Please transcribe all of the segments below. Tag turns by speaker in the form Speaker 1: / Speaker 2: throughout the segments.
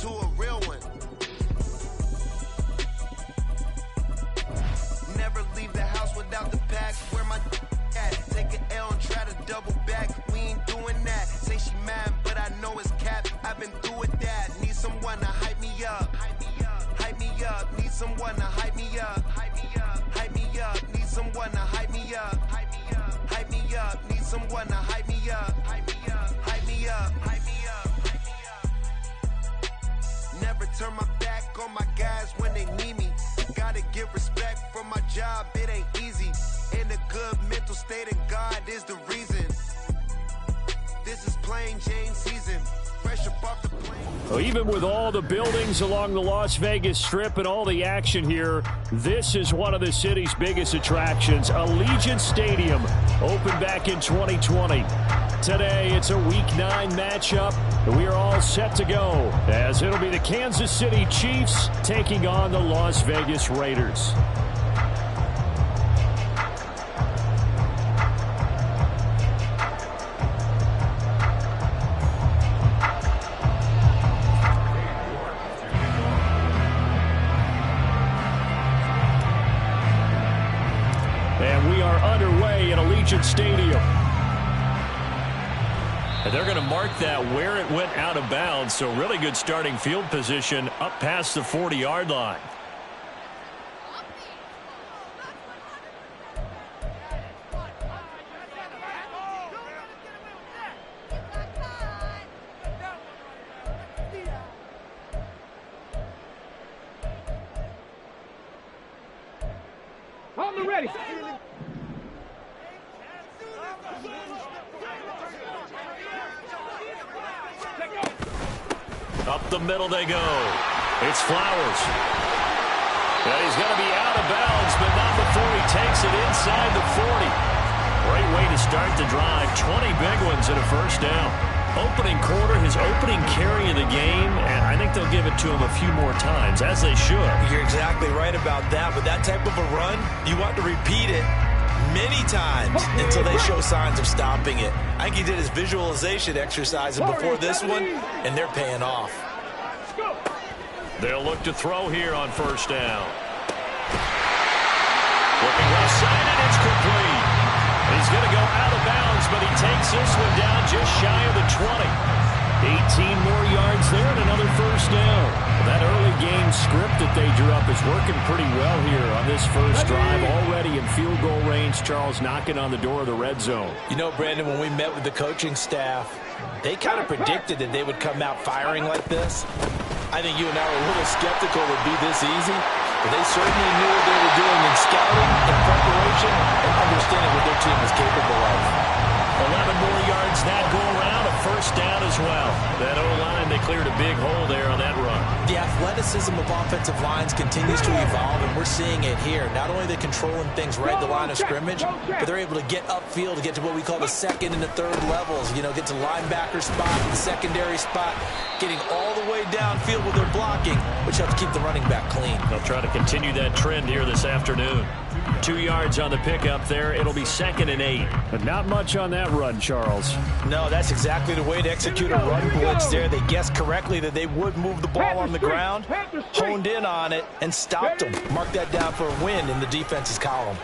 Speaker 1: to a real one. Never leave the house without the pack. Where my at? Take an L and try to double back. We ain't doing that. Say she mad, but I know it's cap. I've been through with that. Need someone to hype me up. Hype me up. Hype me up. Need someone to hype me up. Hype me up. Hype me up. Need someone to hype me up. Hype me up. Hype me up. Need someone to hype me up. Hype me up. Hype me up. Hype me up. Hype me up. Never turn my back on my guys when they need me. Gotta give respect for my job, it ain't easy. In a good mental state, and God is the reason. This is plain Jane season. Fresh up off the plane.
Speaker 2: Well, even with all the buildings along the Las Vegas Strip and all the action here, this is one of the city's biggest attractions. Allegiant Stadium opened back in 2020. Today, it's a Week 9 matchup, and we are all set to go, as it'll be the Kansas City Chiefs taking on the Las Vegas Raiders. And we are underway at Allegiant Stadium. And they're going to mark that where it went out of bounds, so really good starting field position up past the 40-yard line.
Speaker 3: On the ready.
Speaker 2: Up the middle they go. It's Flowers. And he's going to be out of bounds, but not before he takes it inside the 40. Great way to start the drive. 20 big ones and a first down. Opening quarter, his opening carry of the game, and I think they'll give it to him a few more times, as they should.
Speaker 4: You're exactly right about that, but that type of a run, you want to repeat it many times until they show signs of stopping it. I think he did his visualization exercises before this one, and they're paying off.
Speaker 2: They'll look to throw here on first down. Looking left side, and it's complete. He's going to go out of bounds, but he takes this one down just shy of the 20. 18 more yards there and another first down. That early game script that they drew up is working pretty well here on this first drive. Already in field goal range, Charles knocking on the door of the red zone.
Speaker 4: You know, Brandon, when we met with the coaching staff, they kind of predicted that they would come out firing like this. I think you and I were a little skeptical it would be this easy, but they certainly knew what they were doing in scouting and preparation and understanding what their team was capable of.
Speaker 2: 11 more yards that go around, a first down as well. That O-line, they cleared a big hole there on that run.
Speaker 4: The athleticism of offensive lines continues to evolve, and we're seeing it here. Not only are they controlling things right at the line of scrimmage, but they're able to get upfield to get to what we call the second and the third levels. You know, get to linebacker spot, the secondary spot, getting all the way downfield with their blocking, which helps keep the running back clean.
Speaker 2: They'll try to continue that trend here this afternoon. 2 yards on the pickup there. It'll be 2nd and 8. But not much on that run, Charles.
Speaker 4: No, that's exactly the way to execute a run blitz there. They guessed correctly that they would move the ball on the ground, honed in on it, and stopped them. Mark that down for a win in the defense's column.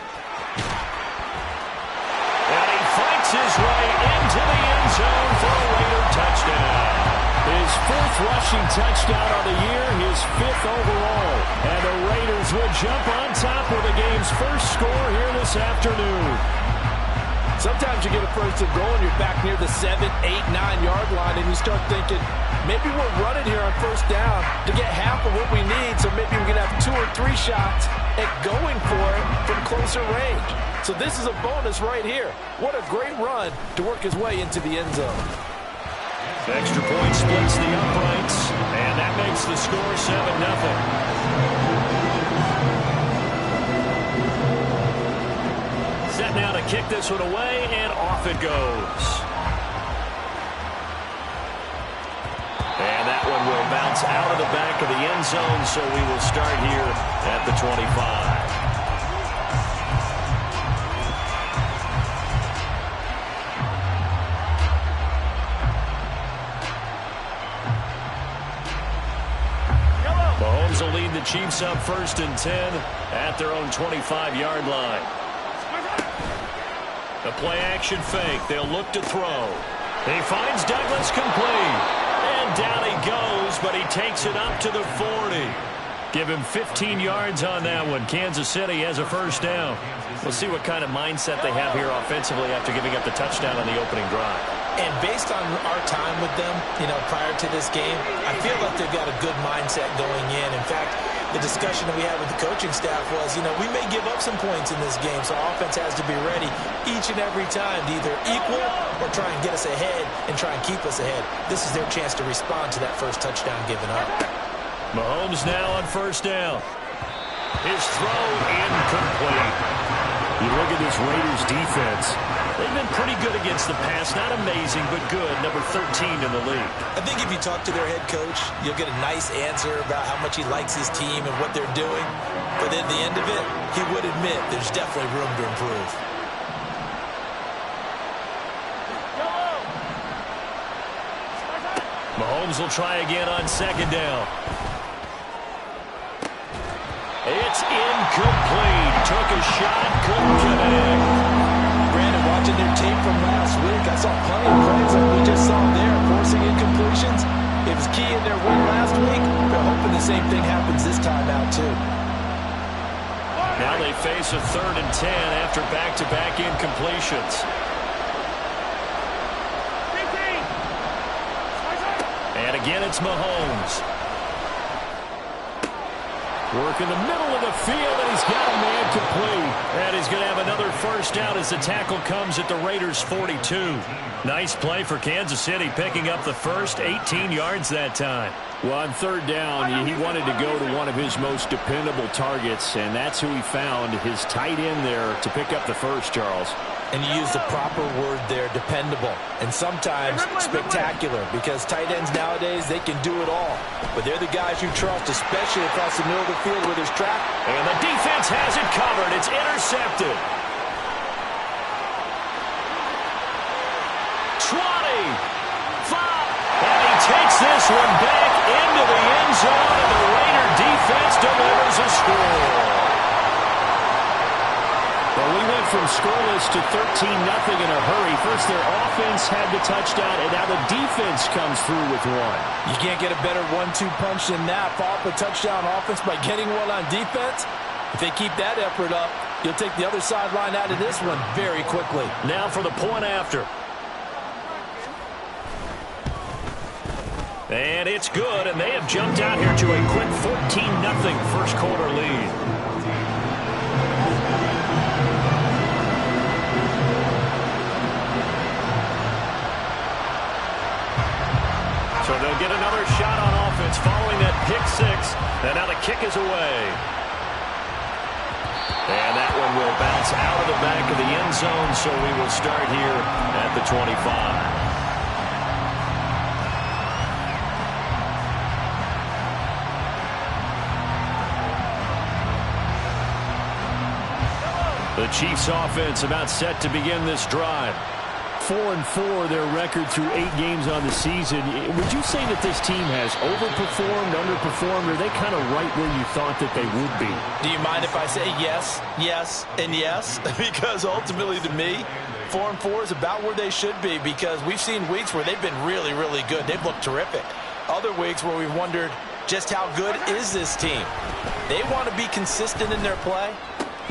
Speaker 2: And he fights his way into the end zone for a Raider touchdown. His 4th rushing touchdown on the year, his 5th overall. And the Raiders will jump on top with the game's first score here this afternoon.
Speaker 3: Sometimes you get a first and goal and you're back near the 7, 8, 9-yard line, and you start thinking, maybe we're running here on first down to get half of what we need, so maybe we can have 2 or 3 shots at going for it from closer range. So this is a bonus right here. What a great run to work his way into the end zone.
Speaker 2: Extra point splits the uprights, and that makes the score 7-0. Set now to kick this one away, and off it goes. And that one will bounce out of the back of the end zone, so we will start here at the 25. will lead the Chiefs up 1st and 10 at their own 25-yard line. The play-action fake. They'll look to throw. He finds Douglas complete. And down he goes, but he takes it up to the 40. Give him 15 yards on that one. Kansas City has a 1st down. We'll see what kind of mindset they have here offensively after giving up the touchdown on the opening drive.
Speaker 4: And based on our time with them, prior to this game, I feel like they've got a good mindset going in. In fact, the discussion that we had with the coaching staff was, we may give up some points in this game, so our offense has to be ready each and every time to either equal or try and get us ahead and try and keep us ahead. This is their chance to respond to that first touchdown given up.
Speaker 2: Mahomes now on 1st down. His throw incomplete. You look at this Raiders defense. They've been pretty good against the pass. Not amazing, but good. Number 13 in the league.
Speaker 4: I think if you talk to their head coach, you'll get a nice answer about how much he likes his team and what they're doing. But at the end of it, he would admit there's definitely room to improve.
Speaker 2: Mahomes will try again on 2nd down. It's incomplete. Took a shot, couldn't connect.
Speaker 4: Brandon, watching their tape from last week, I saw plenty of plays like we just saw there, forcing incompletions. It was key in their win last week. They're hoping the same thing happens this time out, too.
Speaker 2: Now they face a 3rd and 10 after back-to-back incompletions. And again, it's Mahomes. Work in the middle of the field, and he's got a man complete. And he's going to have another 1st down as the tackle comes at the Raiders' 42. Nice play for Kansas City, picking up the first 18 yards that time. Well, on 3rd down, he wanted to go to one of his most dependable targets, and that's who he found, his tight end there, to pick up the first, Charles.
Speaker 4: And you use the proper word there, dependable, and sometimes spectacular, because tight ends nowadays, they can do it all. But they're the guys you trust, especially across the middle of the field where there's traffic.
Speaker 2: And the defense has it covered. It's intercepted. 20, 5, and he takes this one back into the end zone, and the Raider defense delivers a score. Well, we went from scoreless to 13-0 in a hurry. First, their offense had the touchdown, and now the defense comes through with one.
Speaker 4: You can't get a better 1-2 punch than that. Follow up a touchdown offense by getting one on defense. If they keep that effort up, you'll take the other sideline out of this one very quickly.
Speaker 2: Now for the point after. And it's good, and they have jumped out here to a quick 14-0 first quarter lead. So they'll get another shot on offense following that pick 6. And now the kick is away. And that one will bounce out of the back of the end zone, so we will start here at the 25. The Chiefs offense about set to begin this drive. 4-4 their record through 8 games on the season. Would you say that this team has overperformed, underperformed, or are they kind of right where you thought that they would be?
Speaker 4: Do you mind if I say yes, yes, and yes? Because ultimately to me, 4-4 is about where they should be, because we've seen weeks where they've been really, really good. They've looked terrific. Other weeks where we've wondered just how good is this team. They want to be consistent in their play,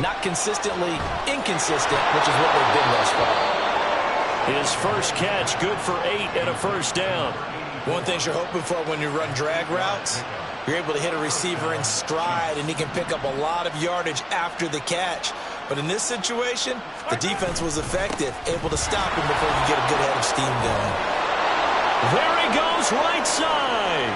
Speaker 4: not consistently inconsistent, which is what they've been thus far.
Speaker 2: His first catch, good for 8 and a first down.
Speaker 4: One thing you're hoping for when you run drag routes, you're able to hit a receiver in stride, and he can pick up a lot of yardage after the catch. But in this situation, the defense was effective, able to stop him before he could get a good head of steam going.
Speaker 2: There he goes, right side.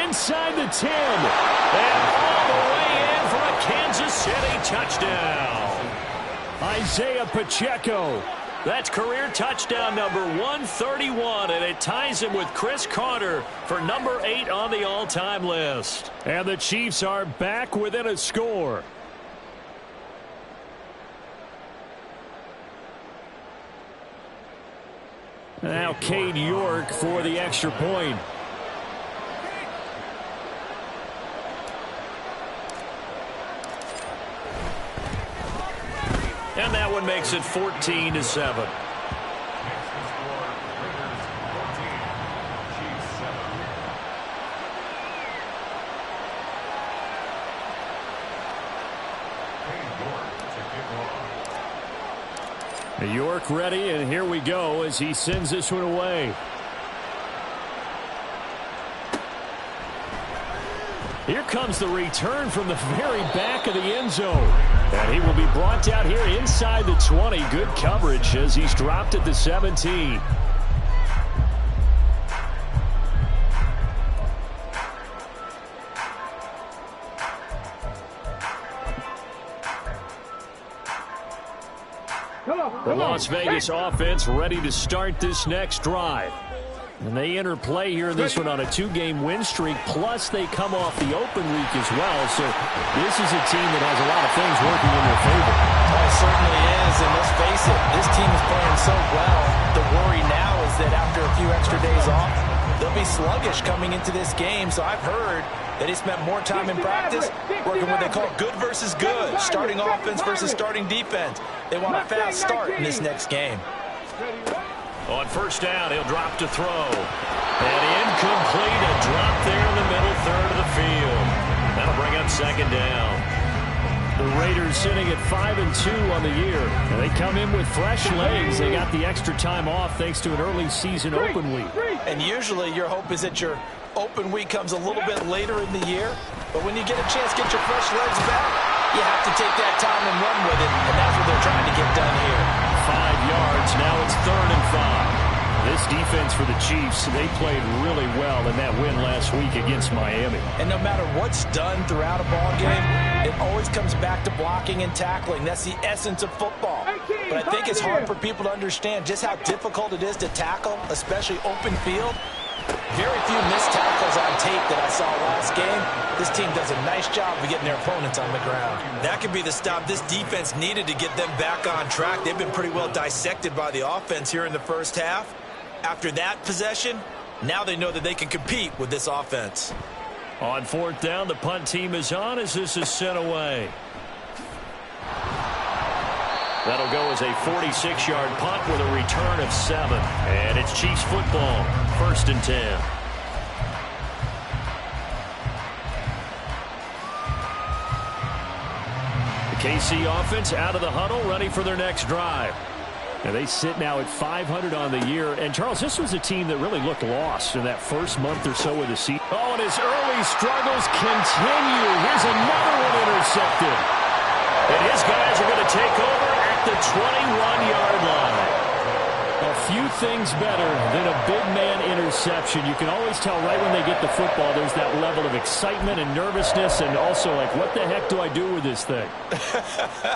Speaker 2: Inside the 10. And all the way in for a Kansas City touchdown. Isaiah Pacheco. That's career touchdown number 131, and it ties him with Chris Carter for number 8 on the all-time list. And the Chiefs are back within a score. Now Cade York for the extra point. one makes it 14-7. York ready, and here we go as he sends this one away. Here comes the return from the very back of the end zone. And he will be brought down here inside the 20. Good coverage as he's dropped at the 17. The Las Vegas offense ready to start this next drive. And they enter play here in this one on a 2-game win streak, plus they come off the open week as well. So this is a team that has a lot of things working in their favor.
Speaker 4: Oh, it certainly is, and let's face it, this team is playing so well. The worry now is that after a few extra days off, they'll be sluggish coming into this game. So I've heard that he spent more time in practice working what they call good versus good, starting offense versus starting defense. They want a fast start in this next game.
Speaker 2: On first down, he'll drop to throw. And incomplete, a drop there in the middle third of the field. That'll bring up second down. The Raiders sitting at 5-2 on the year. And they come in with fresh legs. They got the extra time off thanks to an early season open week.
Speaker 4: And usually your hope is that your open week comes a little bit later in the year. But when you get a chance to get your fresh legs back, you have to take that time and run with it. And that's what they're trying to get done here.
Speaker 2: 5 yards. Now it's 3rd and 5. This defense for the Chiefs, they played really well in that win last week against Miami.
Speaker 4: And no matter what's done throughout a ball game, it always comes back to blocking and tackling. That's the essence of football. But I think it's hard for people to understand just how difficult it is to tackle, especially open field. Very few missed tackles on tape that I saw last game. This team does a nice job of getting their opponents on the ground.
Speaker 5: That could be the stop this defense needed to get them back on track. They've been pretty well dissected by the offense here in the first half. After that possession, now they know that they can compete with this offense.
Speaker 2: On 4th down, the punt team is on as this is sent away. That'll go as a 46-yard punt with a return of 7. And it's Chiefs football, 1st and 10. The KC offense out of the huddle, ready for their next drive. And they sit now at 500 on the year. And, Charles, this was a team that really looked lost in that first month or so of the season. Oh, and his early struggles continue. Here's another one intercepted. And his guys are going to take over at the 21-yard line. A few things better than a big man interception. You can always tell right when they get the football, there's that level of excitement and nervousness and also like, what the heck do I do with this thing?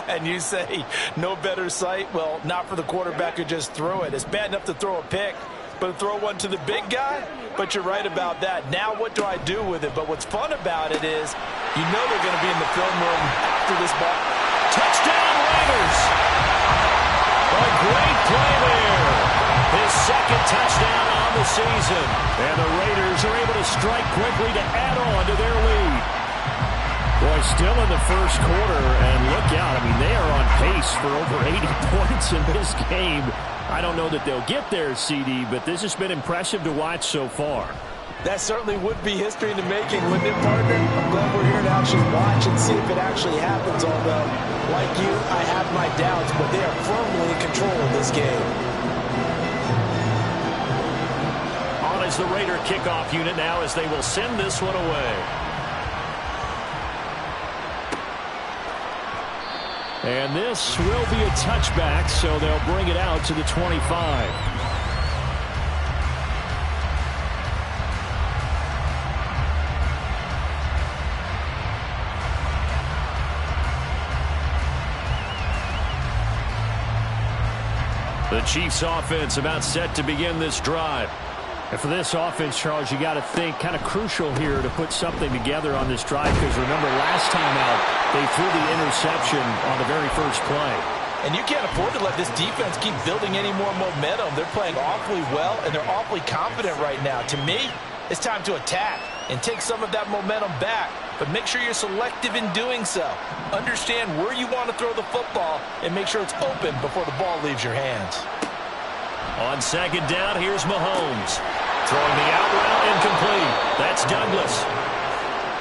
Speaker 4: And you say, no better sight? Well, not for the quarterback who just threw it. It's bad enough to throw a pick, but to throw one to the big guy? But you're right about that. Now what do I do with it? But what's fun about it is you know they're going to be in the film room after this ball.
Speaker 2: Touchdown, Raiders! A great play there. His second touchdown on the season. And the Raiders are able to strike quickly to add on to their lead. Boy, still in the first quarter, and look out. I mean, they are on pace for over 80 points in this game. I don't know that they'll get there, CD, but this has been impressive to watch so far.
Speaker 4: That certainly would be history in the making, wouldn't it, partner? I'm glad we're here to actually watch and see if it actually happens, although, like you, I have my doubts, but they are firmly in control of this game.
Speaker 2: On is the Raider kickoff unit now as they will send this one away. And this will be a touchback, so they'll bring it out to the 25. The Chiefs offense about set to begin this drive. And for this offense, Charles, you got to think kind of crucial here to put something together on this drive because remember last time out they threw the interception on the very first play.
Speaker 4: And you can't afford to let this defense keep building any more momentum. They're playing awfully well and they're awfully confident right now. To me, it's time to attack and take some of that momentum back
Speaker 5: but make sure you're selective in doing so. Understand where you want to throw the football and make sure it's open before the ball leaves your hands.
Speaker 2: On second down, here's Mahomes. Throwing the out route, incomplete. That's Douglas.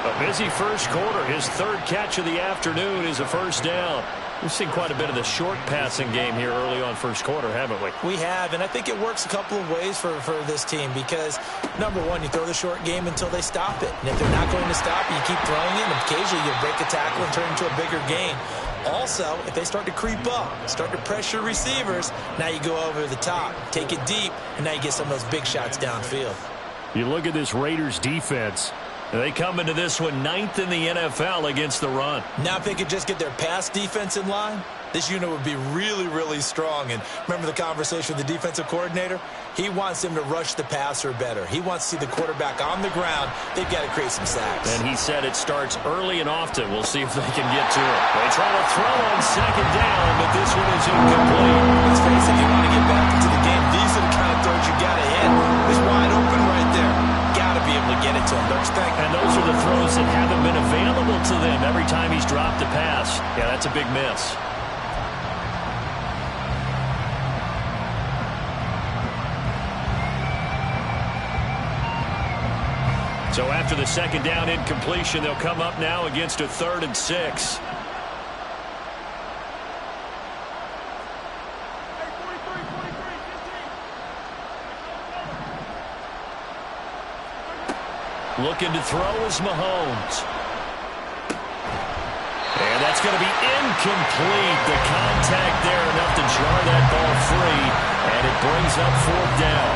Speaker 2: A busy first quarter. His third catch of the afternoon is a first down. We've seen quite a bit of the short passing game here early on first quarter, haven't we?
Speaker 4: We have, and I think it works a couple of ways for this team because, number one, you throw the short game until they stop it. And if they're not going to stop it, you keep throwing it, and occasionally you break a tackle and turn it into a bigger gain. Also, if they start to creep up, start to pressure receivers, now you go over the top, take it deep, and now you get some of those big shots downfield.
Speaker 2: You look at this Raiders defense. They come into this one 9th in the NFL against the run.
Speaker 4: Now if they could just get their pass defense in line, this unit would be really, really strong. And remember the conversation with the defensive coordinator? He wants them to rush the passer better. He wants to see the quarterback on the ground. They've got to create some sacks.
Speaker 2: And he said it starts early and often. We'll see if they can get to it. They try to throw on second down, but this one is incomplete.
Speaker 4: Let's face it, if you want to get back into the game, these are the kind of throws you got to hit. It's wide open right there. Got to be able to get it to him, don't you think?
Speaker 2: And those are the throws that haven't been available to them every time he's dropped a pass. Yeah, that's a big miss. So after the second down incompletion, they'll come up now against a 3rd and 6. Looking to throw is Mahomes. And that's going to be incomplete. The contact there enough to jar that ball free, and it brings up 4th down.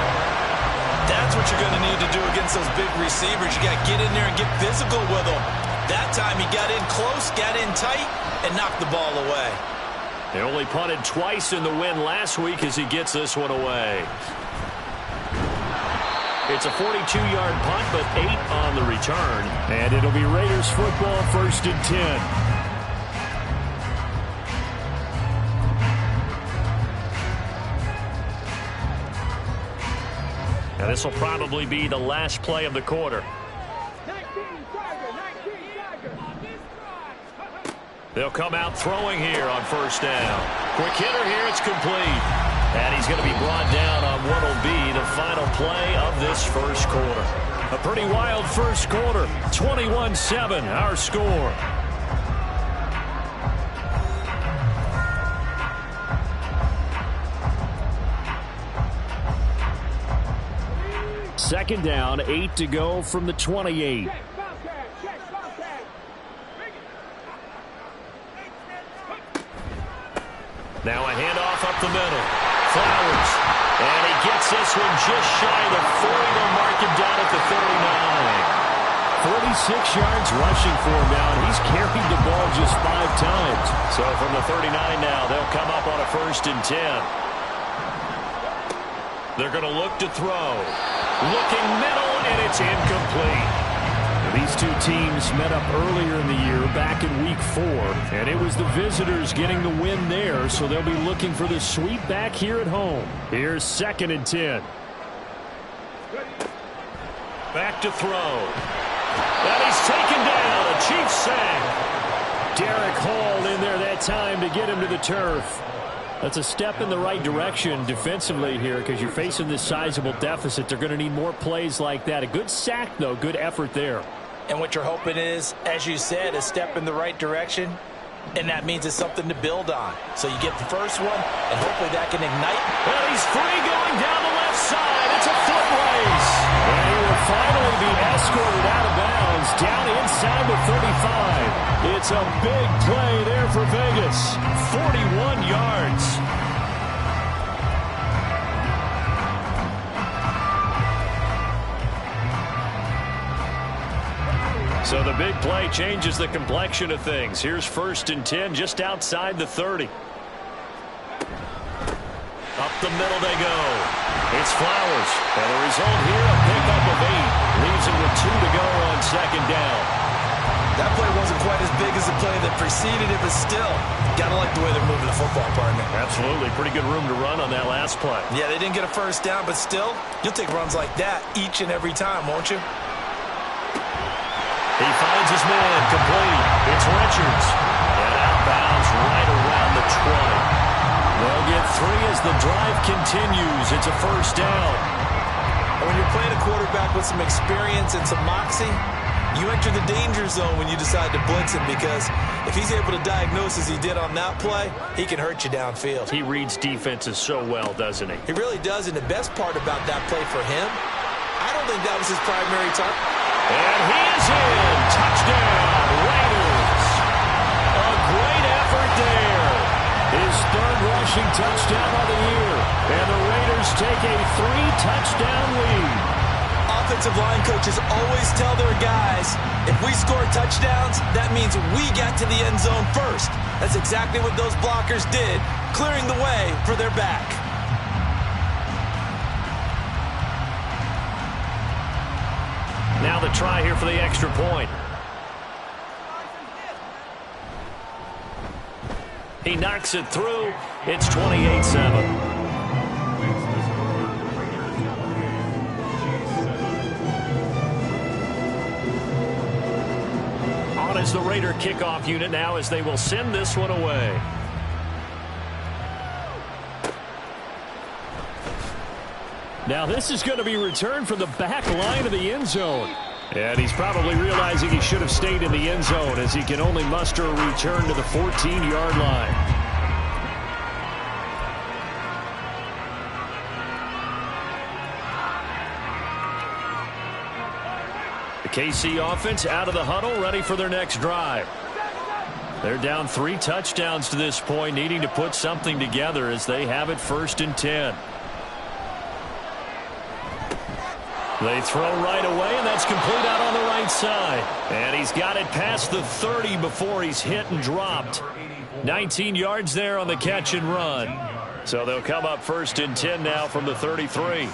Speaker 5: That's what you're going to need to do against those big receivers. You got to get in there and get physical with them. That time he got in close, got in tight, and knocked the ball away.
Speaker 2: They only punted twice in the win last week as he gets this one away. It's a 42-yard punt, but 8 on the return. And it'll be Raiders football, 1st and 10. And this will probably be the last play of the quarter. They'll come out throwing here on 1st down. Quick hitter here, it's complete. And he's going to be brought down on what will be the final play of this first quarter. A pretty wild first quarter. 21-7, our score. Second down, 8 to go from the 28. Now a handoff up the middle. Flowers. And he gets this one just shy of the 40. They'll mark him down at the 39. 46 yards rushing for him now, and he's carried the ball just 5 times. So from the 39 now, they'll come up on a 1st and 10. They're going to look to throw. Looking middle, and it's incomplete. These two teams met up earlier in the year, back in week 4, and it was the visitors getting the win there, so they'll be looking for the sweep back here at home. Here's 2nd and 10. Back to throw. And he's taken down. A Chiefs sack. Derek Hall in there that time to get him to the turf. That's a step in the right direction defensively here because you're facing this sizable deficit. They're going to need more plays like that. A good sack, though. Good effort there.
Speaker 4: And what you're hoping is, as you said, a step in the right direction, and that means it's something to build on. So you get the first one, and hopefully that can ignite.
Speaker 2: Well, he's free going down the left side. It's a foot race. And he will finally be escorted out of bounds down inside the 35. It's a big play there for Vegas. 41 yards. So the big play changes the complexion of things. Here's 1st and 10 just outside the 30. Up the middle they go. It's Flowers. And the result here, a pickup of 8. Leaves him with 2 to go on 2nd down.
Speaker 5: That play wasn't quite as big as the play that preceded it, but still, got to like the way they're moving the football, partner.
Speaker 2: Absolutely. Pretty good room to run on that last play.
Speaker 5: Yeah, they didn't get a 1st down, but still, you'll take runs like that each and every time, won't you?
Speaker 2: He finds his man, complete. It's Richards. And outbounds right around the 20. They'll get 3 as the drive continues. It's a first down.
Speaker 5: When you're playing a quarterback with some experience and some moxie, you enter the danger zone when you decide to blitz him, because if he's able to diagnose as he did on that play, he can hurt you downfield.
Speaker 2: He reads defenses so well, doesn't he?
Speaker 5: He really does, and the best part about that play for him, I don't think that was his primary target.
Speaker 2: And he is in. Touchdown, Raiders. A great effort there. His 3rd rushing touchdown of the year. And the Raiders take a 3-touchdown lead.
Speaker 5: Offensive line coaches always tell their guys, if we score touchdowns, that means we got to the end zone first. That's exactly what those blockers did, clearing the way for their back.
Speaker 2: Now the try here for the extra point. He knocks it through. It's 28-7. On is the Raider kickoff unit now as they will send this one away. Now this is going to be returned from the back line of the end zone. And he's probably realizing he should have stayed in the end zone as he can only muster a return to the 14-yard line. The KC offense out of the huddle, ready for their next drive. They're down 3 touchdowns to this point, needing to put something together as they have it 1st and 10. They throw right away, and that's complete out on the right side. And he's got it past the 30 before he's hit and dropped. 19 yards there on the catch and run. So they'll come up 1st and 10 now from the 33.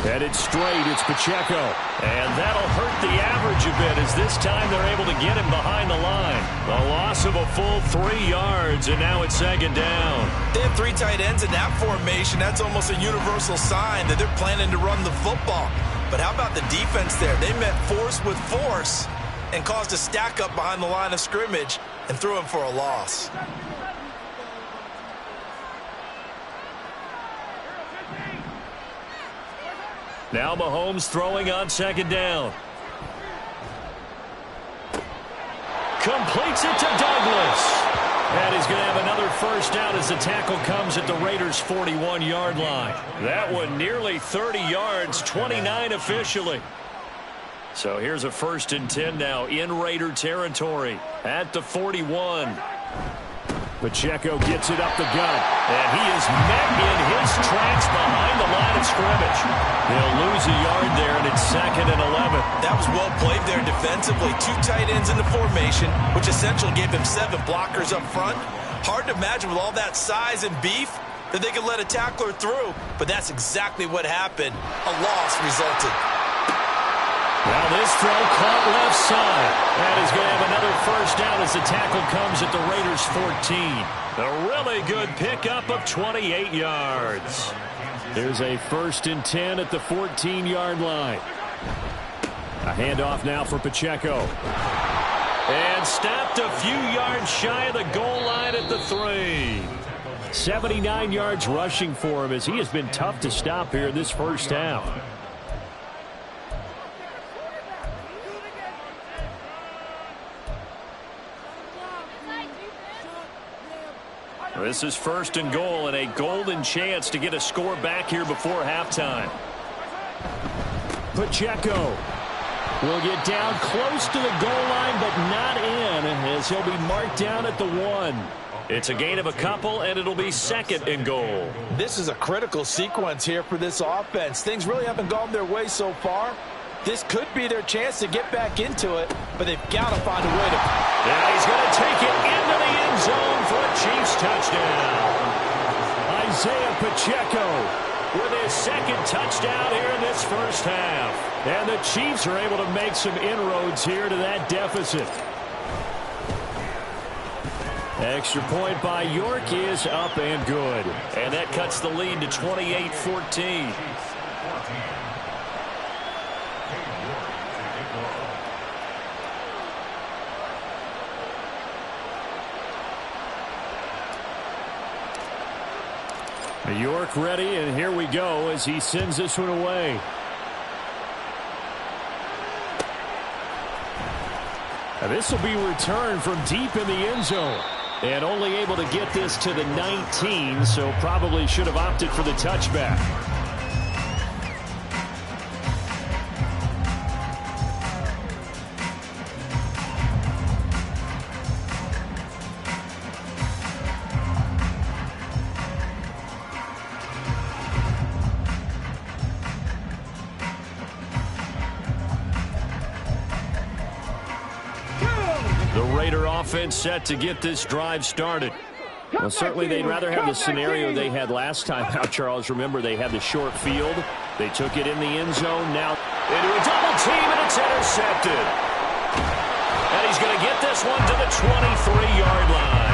Speaker 2: Headed straight, it's Pacheco. And that'll hurt the average a bit as this time they're able to get him behind the line. A loss of a full 3 yards, and now it's 2nd down.
Speaker 5: They have 3 tight ends in that formation. That's almost a universal sign that they're planning to run the football. But how about the defense there? They met force with force and caused a stack up behind the line of scrimmage and threw him for a loss.
Speaker 2: Now Mahomes throwing on 2nd down. Completes it to Douglas. And he's going to have another first down as the tackle comes at the Raiders' 41-yard line. That one nearly 30 yards, 29 officially. So here's a 1st and 10 now in Raider territory at the 41. Pacheco gets it up the gut, and he is met in his tracks behind the line of scrimmage. They'll lose a yard there, and it's 2nd and 11.
Speaker 5: That was well played there defensively. 2 tight ends in the formation, which essentially gave them 7 blockers up front. Hard to imagine with all that size and beef that they could let a tackler through, but that's exactly what happened. A loss resulted.
Speaker 2: Now this throw caught left side. And he's going to have another first down as the tackle comes at the Raiders' 14. A really good pickup of 28 yards. Here's a 1st and 10 at the 14-yard line. A handoff now for Pacheco. And stopped a few yards shy of the goal line at the 3. 79 yards rushing for him as he has been tough to stop here in this first half. This is 1st and goal and a golden chance to get a score back here before halftime. Pacheco will get down close to the goal line, but not in, as he'll be marked down at the 1. It's a gain of a couple, and it'll be 2nd and goal.
Speaker 5: This is a critical sequence here for this offense. Things really haven't gone their way so far. This could be their chance to get back into it, but they've got to find a way to...
Speaker 2: And he's going to take it into the end zone for a Chiefs touchdown. Isaiah Pacheco with his 2nd touchdown here in this first half. And the Chiefs are able to make some inroads here to that deficit. Extra point by York is up and good. And that cuts the lead to 28-14. York ready, and here we go as he sends this one away. Now this will be returned from deep in the end zone. And only able to get this to the 19, so probably should have opted for the touchback. Offense set to get this drive started. Well, certainly they'd rather have the scenario they had last time out, Charles. Remember, they had the short field. They took it in the end zone. Now into a double team, and it's intercepted. And he's going to get this one to the 23-yard line.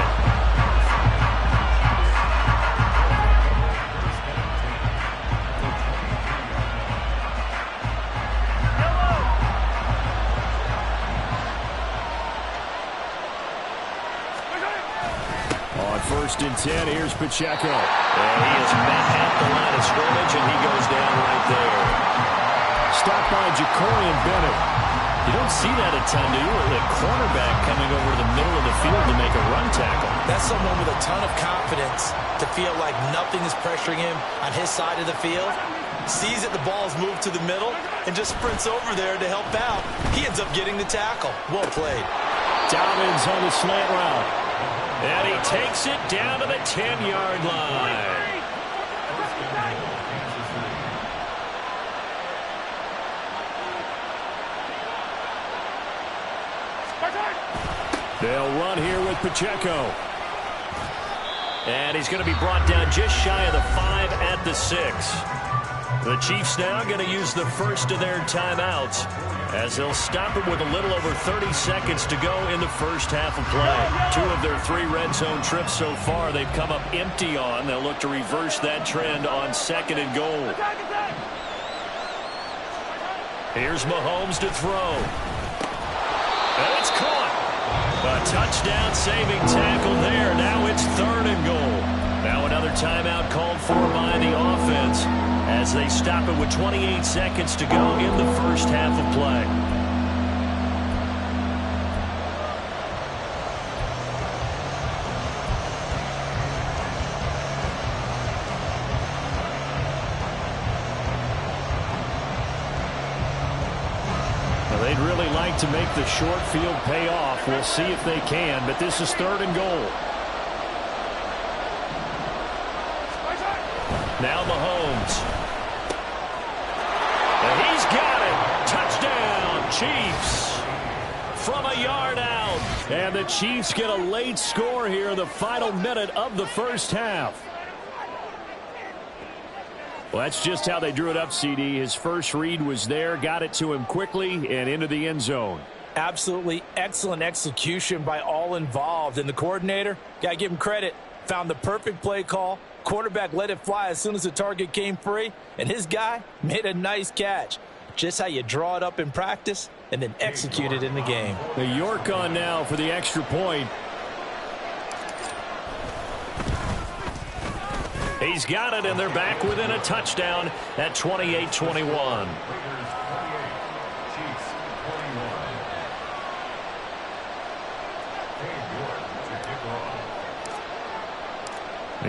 Speaker 2: First and 10, here's Pacheco. And he is met at the line of scrimmage, and he goes down right there. Stopped by Jacorian Bennett. You don't see that a ton, do you? A cornerback coming over to the middle of the field to make a run tackle.
Speaker 4: That's someone with a ton of confidence to feel like nothing is pressuring him on his side of the field. Sees that the ball's moved to the middle and just sprints over there to help out. He ends up getting the tackle. Well played.
Speaker 2: Dobbins on the slant route. And he takes it down to the 10-yard line. They'll run here with Pacheco. And he's going to be brought down just shy of the 5 at the 6. The Chiefs now going to use the first of their timeouts as they'll stop it with a little over 30 seconds to go in the first half of play. 2 of their 3 red zone trips so far they've come up empty on. They'll look to reverse that trend on 2nd and goal. Here's Mahomes to throw. And it's caught. A touchdown saving tackle there. Now it's 3rd and goal. Now another timeout called for by the offense as they stop it with 28 seconds to go in the first half of play. Well, they'd really like to make the short field pay off. We'll see if they can, but this is 3rd and goal. Now Mahomes. And he's got it. Touchdown, Chiefs. From a yard out. And the Chiefs get a late score here in the final minute of the first half. Well, that's just how they drew it up, CD. His first read was there, got it to him quickly, and into the end zone.
Speaker 4: Absolutely excellent execution by all involved. And the coordinator, got to give him credit, found the perfect play call. Quarterback let it fly as soon as the target came free, and his guy made a nice catch. Just how you draw it up in practice and then execute it in the game.
Speaker 2: The York on now for the extra point. He's got it, and they're back within a touchdown at 28-21.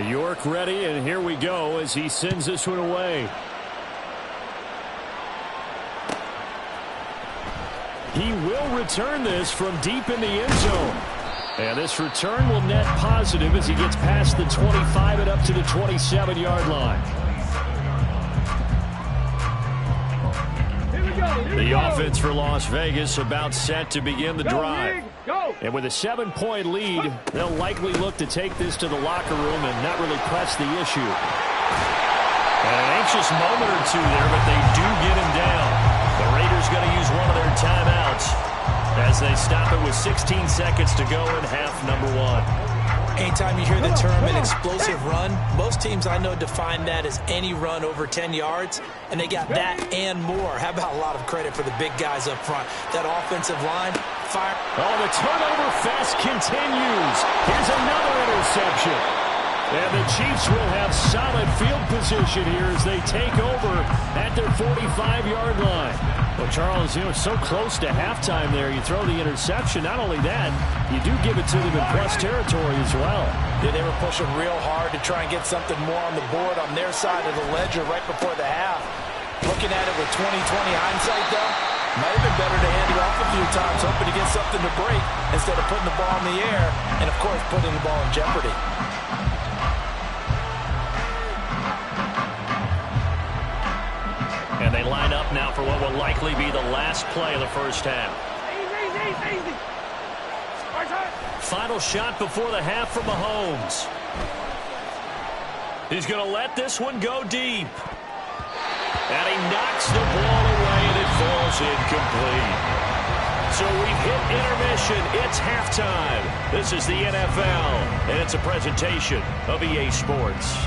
Speaker 2: York ready, and here we go as he sends this one away. He will return this from deep in the end zone. And this return will net positive as he gets past the 25 and up to the 27-yard line. The offense for Las Vegas about set to begin the drive. And with a 7-point lead, they'll likely look to take this to the locker room and not really press the issue. And an anxious moment or two there, but they do get him down. The Raiders going to use one of their timeouts as they stop it with 16 seconds to go in half number 1.
Speaker 4: Anytime you hear the term an explosive run, most teams I know define that as any run over 10 yards, and they got that and more. How about a lot of credit for the big guys up front? That offensive line, fire.
Speaker 2: Oh, the turnover fest continues. Here's another interception. And the Chiefs will have solid field position here as they take over at their 45-yard line. Well, Charles, it's so close to halftime there. You throw the interception. Not only that, you do give it to them in plus territory as well.
Speaker 4: Yeah, they were pushing real hard to try and get something more on the board on their side of the ledger right before the half. Looking at it with 20/20 hindsight, though, might have been better to hand it off a few times, hoping to get something to break instead of putting the ball in the air and, of course, putting the ball in jeopardy.
Speaker 2: And they line up now for what will likely be the last play of the first half.
Speaker 6: Easy.
Speaker 2: Final shot before the half from Mahomes. He's going to let this one go deep. And he knocks the ball away, and it falls incomplete. So we've hit intermission. It's halftime. This is the NFL, and it's a presentation of EA Sports.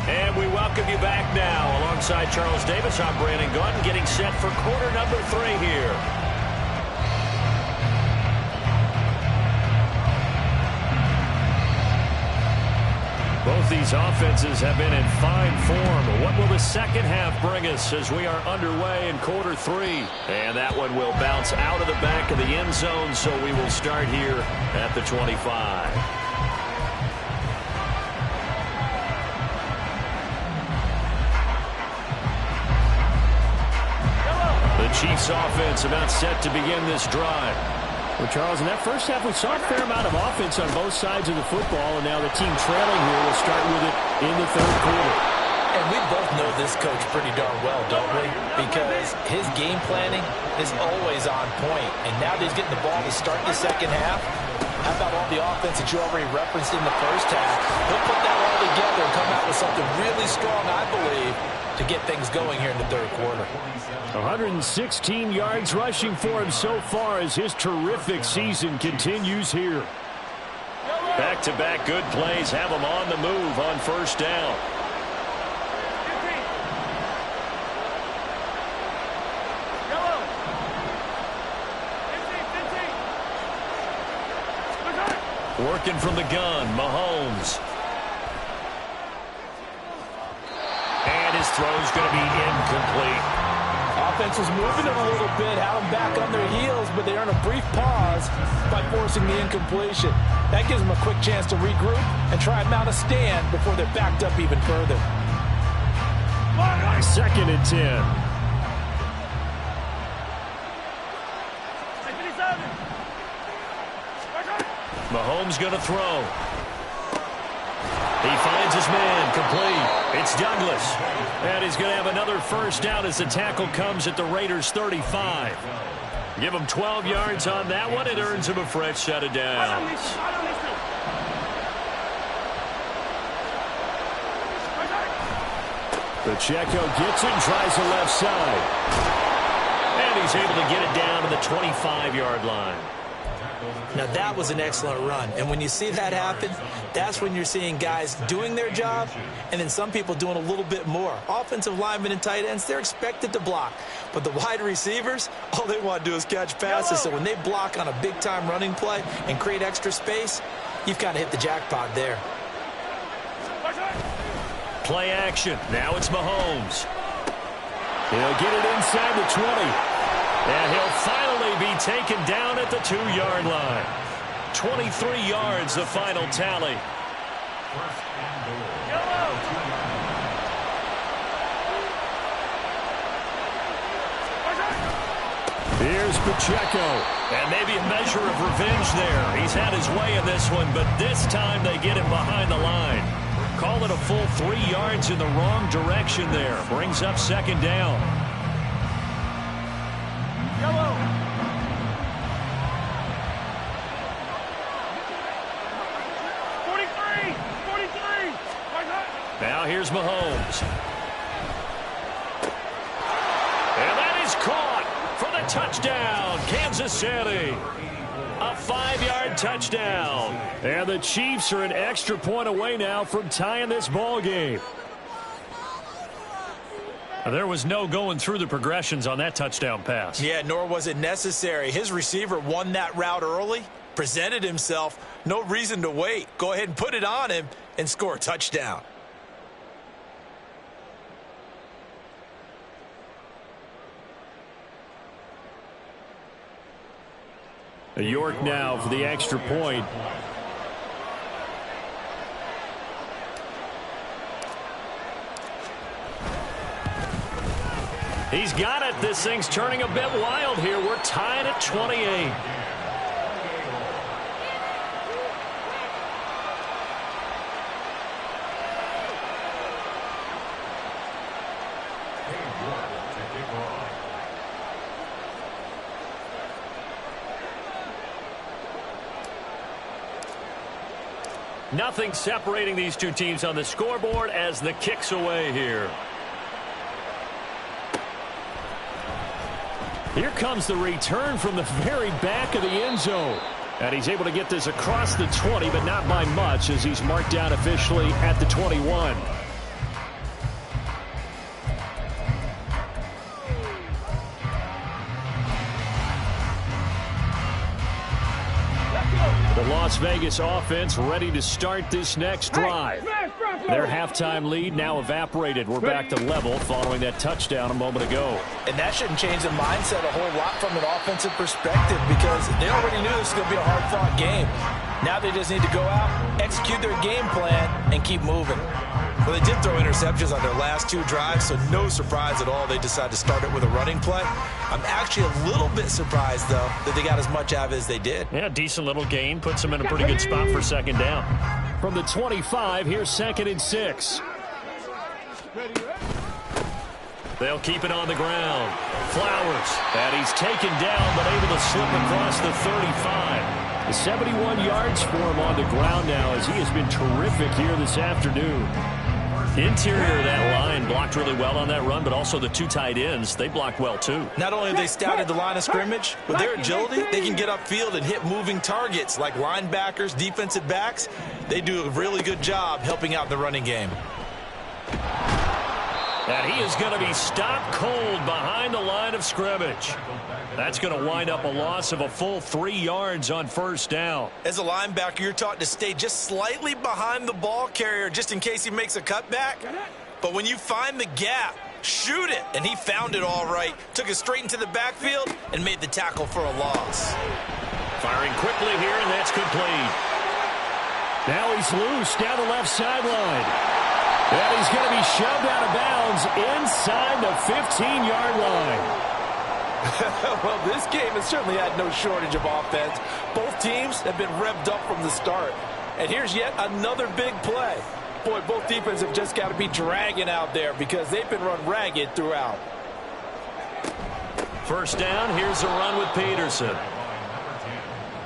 Speaker 2: And we welcome you back now. Alongside Charles Davis, I'm Brandon Gaudin, getting set for quarter number 3 here. Both these offenses have been in fine form. What will the second half bring us as we are underway in quarter 3? And that one will bounce out of the back of the end zone, so we will start here at the 25. The Chiefs offense about set to begin this drive. Well, Charles, in that first half, we saw a fair amount of offense on both sides of the football, and now the team trailing here will start with it in the third quarter.
Speaker 4: And we both know this coach pretty darn well, don't we? Because his game planning is always on point. And now that he's getting the ball to start the second half, how about all the offense that you already referenced in the first half? He'll put that all together and come out with something really strong, I believe, to get things going here in the third quarter.
Speaker 2: 116 yards rushing for him so far as his terrific season continues here. Back-to-back good plays have him on the move on first down. Working from the gun, Mahomes. And his throw's going to be incomplete.
Speaker 4: Offense was moving them a little bit, had them back on their heels, but they earn a brief pause by forcing the incompletion. That gives them a quick chance to regroup and try and mount a stand before they're backed up even further.
Speaker 2: 2nd and 10. Mahomes going to throw. He finds his man, complete. It's Douglas. And he's going to have another first down as the tackle comes at the Raiders' 35. Give him 12 yards on that one. It earns him a fresh set of downs. Pacheco gets it and tries the left side. And he's able to get it down to the 25-yard line.
Speaker 4: Now, that was an excellent run. And when you see that happen, that's when you're seeing guys doing their job and then some people doing a little bit more. Offensive linemen and tight ends, they're expected to block. But the wide receivers, all they want to do is catch passes. So when they block on a big-time running play and create extra space, you've kind of hit the jackpot there.
Speaker 2: Play action. Now it's Mahomes. He'll get it inside the 20. And he'll finally be taken down at the 2-yard line. 23 yards, the final tally. Here's Pacheco. And maybe a measure of revenge there. He's had his way in this one, but this time they get him behind the line. Call it a full 3 yards in the wrong direction there. Brings up 2nd down. Now here's Mahomes. And that is caught for the touchdown, Kansas City. A 5-yard touchdown. And the Chiefs are an extra point away now from tying this ball game. There was no going through the progressions on that touchdown pass.
Speaker 4: Yeah, nor was it necessary. His receiver won that route early, presented himself, no reason to wait. Go ahead and put it on him and score a touchdown.
Speaker 2: York now for the extra point. He's got it. This thing's turning a bit wild here. We're tied at 28. Nothing separating these two teams on the scoreboard as the kick's away here. Here comes the return from the very back of the end zone. And he's able to get this across the 20, but not by much as he's marked down officially at the 21. The Las Vegas offense ready to start this next drive. Their halftime lead now evaporated. We're back to level following that touchdown a moment ago.
Speaker 4: And that shouldn't change the mindset a whole lot from an offensive perspective because they already knew this was going to be a hard-fought game. Now they just need to go out, execute their game plan, and keep moving.
Speaker 5: Well, they did throw interceptions on their last two drives, so no surprise at all they decided to start it with a running play. I'm actually a little bit surprised, though, that they got as much out of it as they did.
Speaker 2: Yeah, decent little gain. Puts them in a pretty good spot for second down. From the 25, here's 2nd and 6. They'll keep it on the ground. Flowers. And he's taken down, but able to slip across the 35. 71 yards for him on the ground now as he has been terrific here this afternoon. Interior of that line blocked really well on that run, but also the two tight ends, they blocked well too.
Speaker 5: Not only have they scouted the line of scrimmage, with their agility, they can get upfield and hit moving targets like linebackers, defensive backs. They do a really good job helping out the running game.
Speaker 2: And he is going to be stopped cold behind the line of scrimmage. That's going to wind up a loss of a full 3 yards on first down.
Speaker 5: As a linebacker, you're taught to stay just slightly behind the ball carrier just in case he makes a cutback. But when you find the gap, shoot it. And he found it all right. Took it straight into the backfield and made the tackle for a loss.
Speaker 2: Firing quickly here, and that's complete. Now he's loose down the left sideline. And he's going to be shoved out of bounds inside the 15-yard line.
Speaker 3: Well, this game has certainly had no shortage of offense. Both teams have been revved up from the start. And here's yet another big play. Boy, both defenses have just got to be dragging out there because they've been run ragged throughout.
Speaker 2: First down, here's a run with Peterson.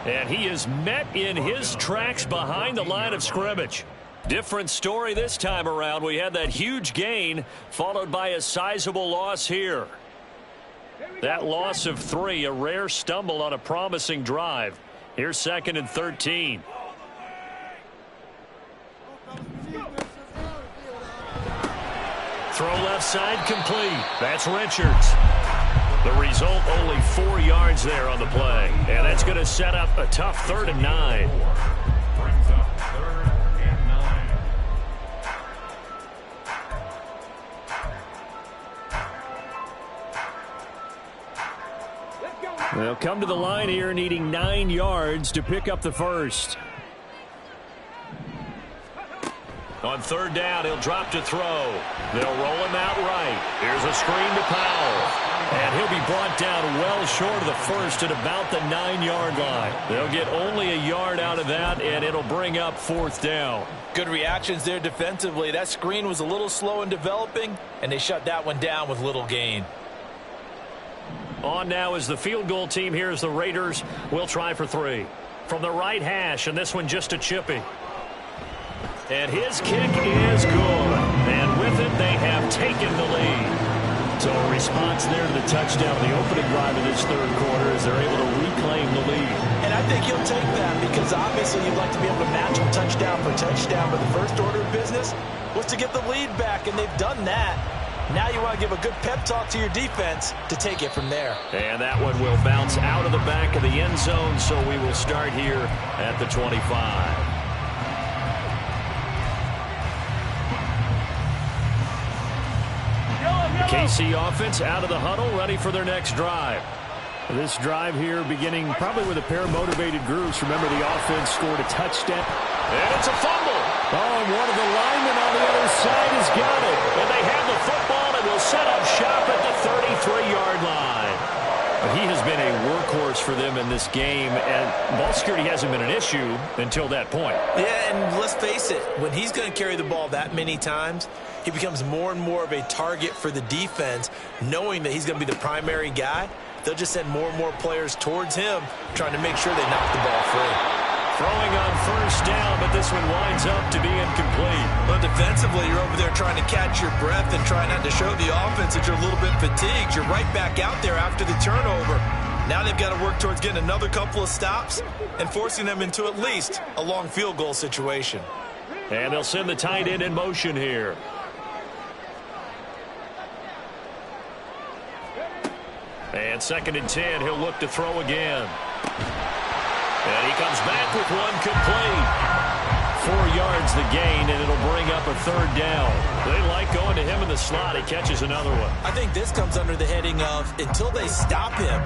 Speaker 2: And he is met in his tracks behind the line of scrimmage. Different story this time around. We had that huge gain followed by a sizable loss here. That loss of 3, a rare stumble on a promising drive. Here's 2nd and 13. Throw left side complete. That's Richards. The result, only 4 yards there on the play. And that's going to set up a tough 3rd and 9. They'll come to the line here needing 9 yards to pick up the first. On 3rd down, he'll drop to throw. They'll roll him out right. Here's a screen to Powell. And he'll be brought down well short of the first at about the 9-yard line. They'll get only a yard out of that, and it'll bring up 4th down.
Speaker 4: Good reactions there defensively. That screen was a little slow in developing, and they shut that one down with little gain.
Speaker 2: On now is the field goal team. Here's the Raiders. We'll try for 3. From the right hash, and this one just a chippy. And his kick is good. And with it, they have taken the lead. So a response there to the touchdown, the opening drive of this 3rd quarter, as they're able to reclaim the lead.
Speaker 4: And I think he'll take that because obviously you'd like to be able to match him touchdown for touchdown. But the first order of business was to get the lead back, and they've done that. Now you want to give a good pep talk to your defense to take it from there.
Speaker 2: And that one will bounce out of the back of the end zone, so we will start here at the 25. The KC offense out of the huddle, ready for their next drive. This drive here beginning probably with a pair of motivated groups. Remember, the offense scored a touchdown. And it's a fumble. Oh, and one of the linemen on the other side has got it. And they have the football and will set up shop at the 33-yard line. He has been a workhorse for them in this game, and ball security hasn't been an issue until that point.
Speaker 4: Yeah, and let's face it, when he's going to carry the ball that many times, he becomes more and more of a target for the defense, knowing that he's going to be the primary guy. They'll just send more and more players towards him, trying to make sure they knock the ball free.
Speaker 2: Throwing on first down, but this one winds up to be incomplete.
Speaker 5: Well, defensively, you're over there trying to catch your breath and try not to show the offense that you're a little bit fatigued. You're right back out there after the turnover. Now they've got to work towards getting another couple of stops and forcing them into at least a long field goal situation.
Speaker 2: And they'll send the tight end in motion here. And 2nd and 10, he'll look to throw again. And he comes back with one complete. 4 yards the gain, and it'll bring up a 3rd down. They like going to him in the slot. He catches another one.
Speaker 4: I think this comes under the heading of, until they stop him,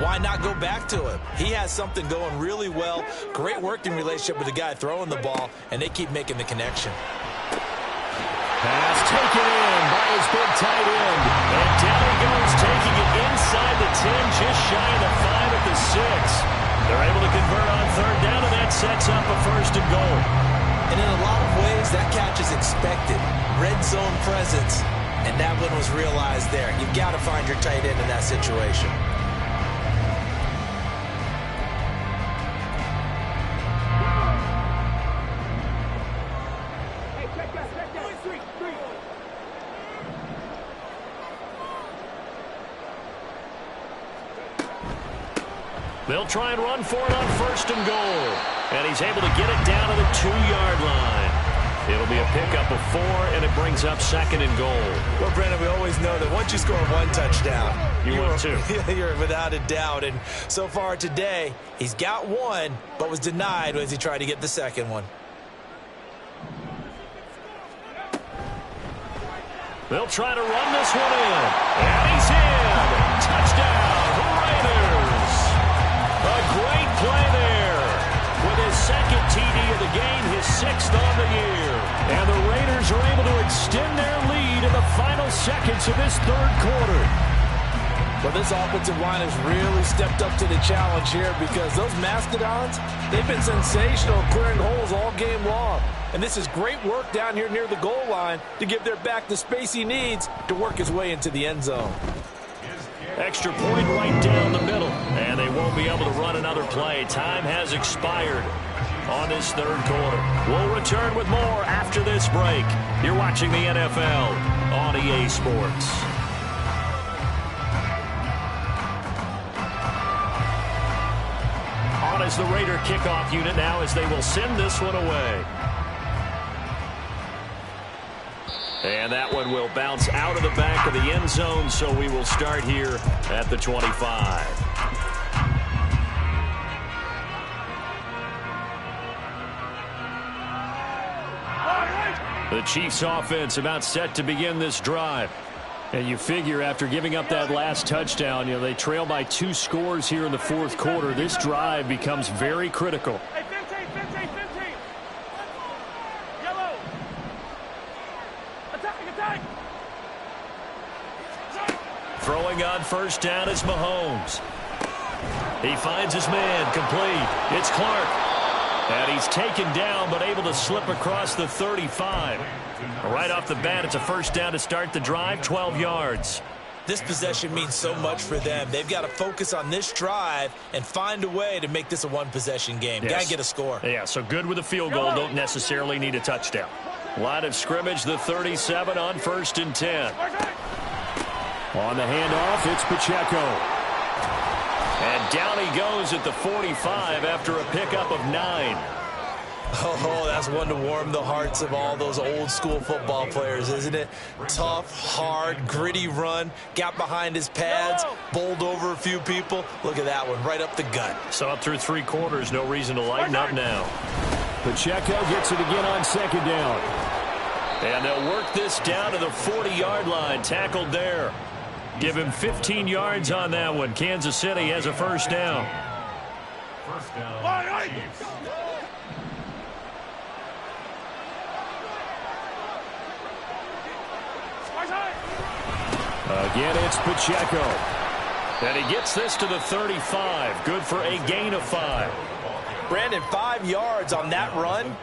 Speaker 4: why not go back to him? He has something going really well. Great working relationship with the guy throwing the ball, and they keep making the connection.
Speaker 2: Pass taken in by his big tight end. And down he goes, taking it inside the 10, just shy of the 5 at the 6. They're able to convert on 3rd down, and that sets up a 1st and goal.
Speaker 4: And in a lot of ways, that catch is expected. Red zone presence, and that one was realized there. You've got to find your tight end in that situation.
Speaker 2: They'll try and run for it on 1st and goal. And he's able to get it down to the 2-yard line. It'll be a pickup of 4, and it brings up 2nd and goal.
Speaker 5: Well, Brandon, we always know that once you score 1 touchdown,
Speaker 2: you're
Speaker 5: without a doubt. And so far today, he's got 1, but was denied as he tried to get the 2nd one.
Speaker 2: They'll try to run this one in. And he's in. Touchdown, Raiders. A great play there. With his 2nd TD of the game, his 6th on the year. And the Raiders are able to extend their lead in the final seconds of this 3rd quarter.
Speaker 3: Well, this offensive line has really stepped up to the challenge here because those Mastodons, they've been sensational clearing holes all game long. And this is great work down here near the goal line to give their back the space he needs to work his way into the end zone.
Speaker 2: Extra point right down the middle. And they won't be able to run another play. Time has expired on this 3rd quarter. We'll return with more after this break. You're watching the NFL on EA Sports. On as the Raider kickoff unit now as they will send this one away. And that one will bounce out of the back of the end zone, so we will start here at the 25. The Chiefs offense about set to begin this drive. And you figure after giving up that last touchdown, they trail by 2 scores here in the 4th quarter. This drive becomes very critical. Throwing on 1st down is Mahomes. He finds his man, complete. It's Clark. And he's taken down, but able to slip across the 35. Right off the bat, it's a 1st down to start the drive, 12 yards.
Speaker 4: This possession means so much for them. They've got to focus on this drive and find a way to make this a 1-possession game.
Speaker 2: Yes.
Speaker 4: Got to get a score.
Speaker 2: Yeah, so good with a field goal. Don't necessarily need a touchdown. Line of scrimmage, the 37 on 1st and 10. On the handoff, it's Pacheco. And down he goes at the 45 after a pickup of 9.
Speaker 4: Oh, that's one to warm the hearts of all those old school football players, isn't it? Tough, hard, gritty run, got behind his pads, bowled over a few people. Look at that one, right up the gut.
Speaker 2: Saw it through 3 quarters, no reason to lighten up now. Pacheco gets it again on 2nd down. And they'll work this down to the 40-yard line, tackled there. Give him 15 yards on that one. Kansas City has a first down.
Speaker 6: First down.
Speaker 2: Again, it's Pacheco. And he gets this to the 35. Good for a gain of 5.
Speaker 4: Brandon, 5 yards on that run.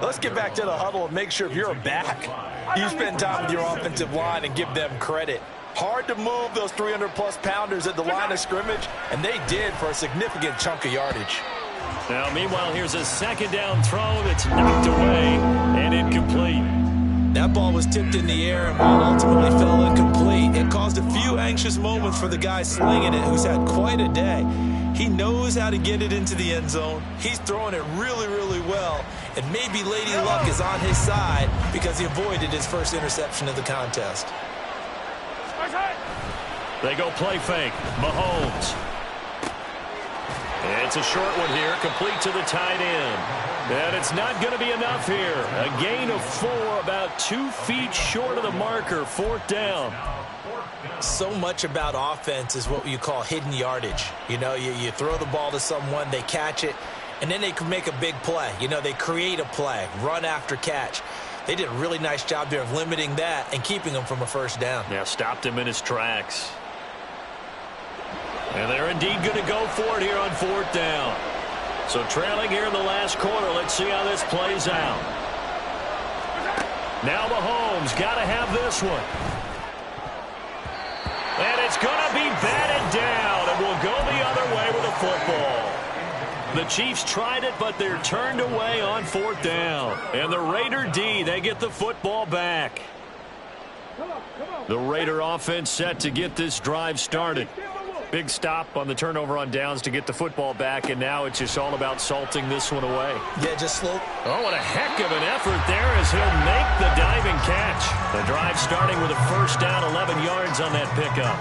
Speaker 4: Let's get back to the huddle and make sure if you're a back, you spend time with your offensive line and give them credit. Hard to move those 300-plus pounders at the line of scrimmage, and they did for a significant chunk of yardage.
Speaker 2: Now, meanwhile, here's a 2nd down throw that's knocked away and incomplete.
Speaker 4: That ball was tipped in the air, and while ultimately fell incomplete, it caused a few anxious moments for the guy slinging it, who's had quite a day. He knows how to get it into the end zone. He's throwing it really, really well, and maybe Lady Luck is on his side because he avoided his first interception of the contest.
Speaker 2: They go play fake. Mahomes. It's a short one here, complete to the tight end. And it's not going to be enough here. A gain of 4, about 2 feet short of the marker, 4th down.
Speaker 4: So much about offense is what you call hidden yardage. You know, you throw the ball to someone, they catch it, and then they can make a big play. You know, they create a play, run after catch. They did a really nice job there of limiting that and keeping him from a first down.
Speaker 2: Yeah, stopped him in his tracks. And they're indeed going to go for it here on 4th down. So trailing here in the last quarter. Let's see how this plays out. Now Mahomes got to have this one. And it's going to be batted down, and we'll go the other way with the football. The Chiefs tried it, but they're turned away on 4th down. And the Raider D, they get the football back. The Raider offense set to get this drive started. Big stop on the turnover on downs to get the football back, and now it's just all about salting this one away.
Speaker 4: Yeah, just slow.
Speaker 2: Oh, what a heck of an effort there as he'll make the diving catch. The drive starting with a first down, 11 yards on that pickup.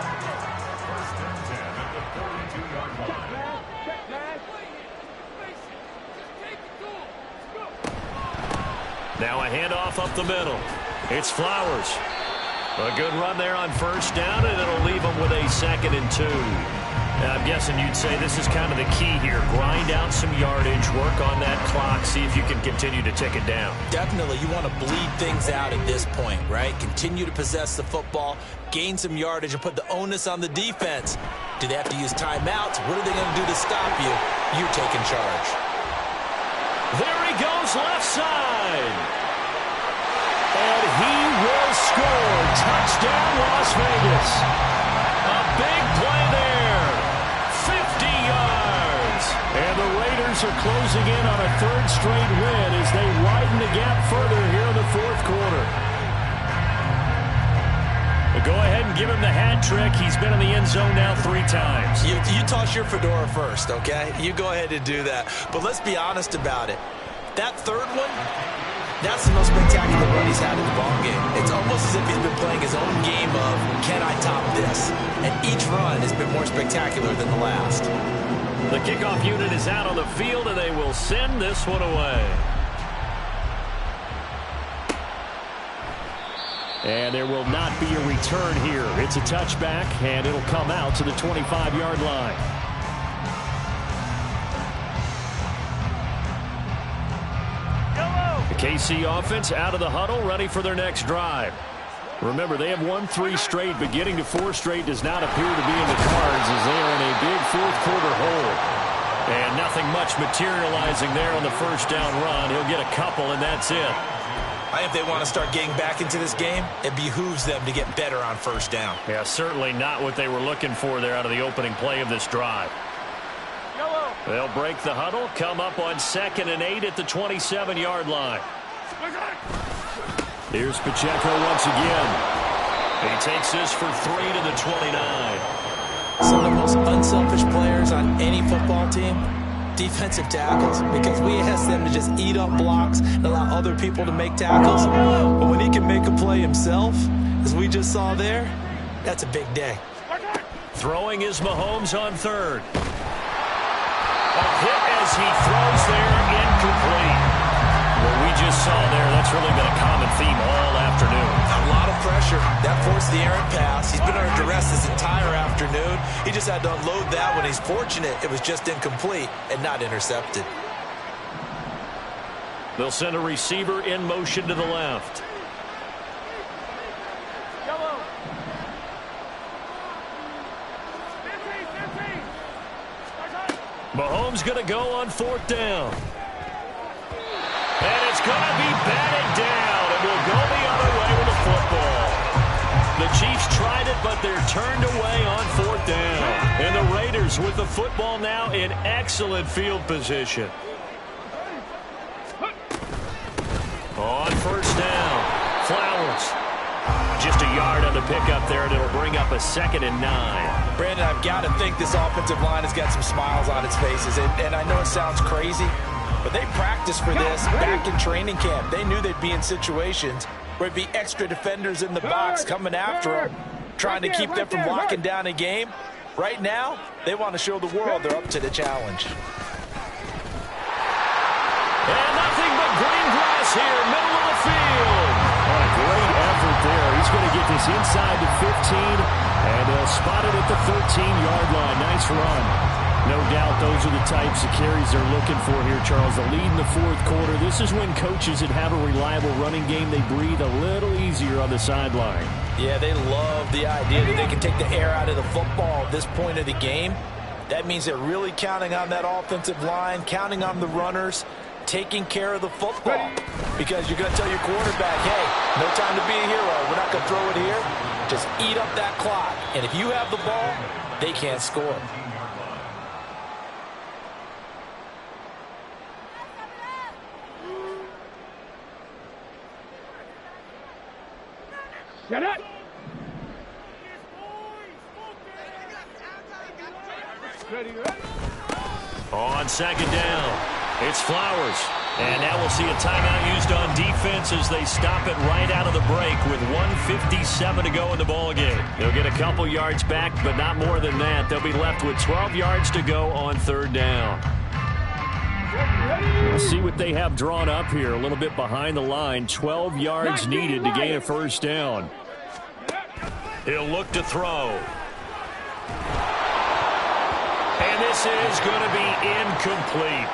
Speaker 2: Now a handoff up the middle. It's Flowers. A good run there on first down, and it'll leave them with a 2nd and 2. I'm guessing you'd say this is kind of the key here. Grind out some yardage, work on that clock, see if you can continue to tick it down.
Speaker 4: Definitely, you want to bleed things out at this point, right? Continue to possess the football, gain some yardage, and put the onus on the defense. Do they have to use timeouts? What are they going to do to stop you? You're taking charge.
Speaker 2: There he goes, left side. And he will score. Touchdown, Las Vegas. A big play there. 50 yards. And the Raiders are closing in on a 3rd straight win as they widen the gap further here in the 4th quarter. But go ahead and give him the hat trick. He's been in the end zone now 3 times.
Speaker 4: You toss your fedora first, okay? You go ahead and do that. But let's be honest about it. That 3rd one, that's the most spectacular run he's had in the ballgame. It's almost as if he's been playing his own game of, can I top this? And each run has been more spectacular than the last.
Speaker 2: The kickoff unit is out on the field, and they will send this one away. And there will not be a return here. It's a touchback, and it'll come out to the 25-yard line. KC offense out of the huddle, ready for their next drive. Remember, they have won 3 straight, but getting to 4 straight does not appear to be in the cards as they are in a big 4th quarter hole. And nothing much materializing there on the first down run. He'll get a couple, and that's it.
Speaker 4: I think if they want to start getting back into this game, it behooves them to get better on first down.
Speaker 2: Yeah, certainly not what they were looking for there out of the opening play of this drive. They'll break the huddle, come up on 2nd and 8 at the 27-yard line. Here's Pacheco once again. He takes this for 3 to the 29.
Speaker 4: Some of the most unselfish players on any football team defensive tackles, because we ask them to just eat up blocks and allow other people to make tackles. But when he can make a play himself, as we just saw there, that's a big day.
Speaker 2: Throwing is Mahomes on third. A hit as he throws there, incomplete. What we just saw there, that's really been a common theme all afternoon.
Speaker 5: A lot of pressure. That forced the errant pass. He's been under duress this entire afternoon. He just had to unload that one. He's fortunate it was just incomplete and not intercepted.
Speaker 2: They'll send a receiver in motion to the left. Mahomes going to go on fourth down. And it's going to be batted down. And will go the other way with the football. The Chiefs tried it, but they're turned away on fourth down. And the Raiders with the football now in excellent field position. On first down, Flowers. Just a yard on the pickup there, and it'll bring up a 2nd and 9.
Speaker 5: Brandon, I've got to think this offensive line has got some smiles on its faces. And I know it sounds crazy, but they practiced for this back in training camp. They knew they'd be in situations where it'd be extra defenders in the box coming after them, trying to keep them from locking down a game. Right now, they want to show the world they're up to the challenge.
Speaker 2: And nothing but green grass here, middle of the field. What a great effort there. He's going to get this inside the 15, and they'll spot it at the 13-yard line. Nice run. No doubt those are the types of carries they're looking for here, Charles. The lead in the fourth quarter. This is when coaches that have a reliable running game, they breathe a little easier on the sideline.
Speaker 5: Yeah, they love the idea that they can take the air out of the football at this point of the game. That means they're really counting on that offensive line, counting on the runners, taking care of the football. Because you're going to tell your quarterback, hey, no time to be a hero. We're not going to throw it here. Just eat up that clock. And if you have the ball, they can't score.
Speaker 7: Get it!
Speaker 2: On second down, it's Flowers. And now we'll see a timeout used on defense as they stop it right out of the break with 1:57 to go in the ballgame. They'll get a couple yards back, but not more than that. They'll be left with 12 yards to go on third down. We'll see what they have drawn up here. A little bit behind the line. 12 yards needed to gain a first down. He'll look to throw. And this is going to be incomplete.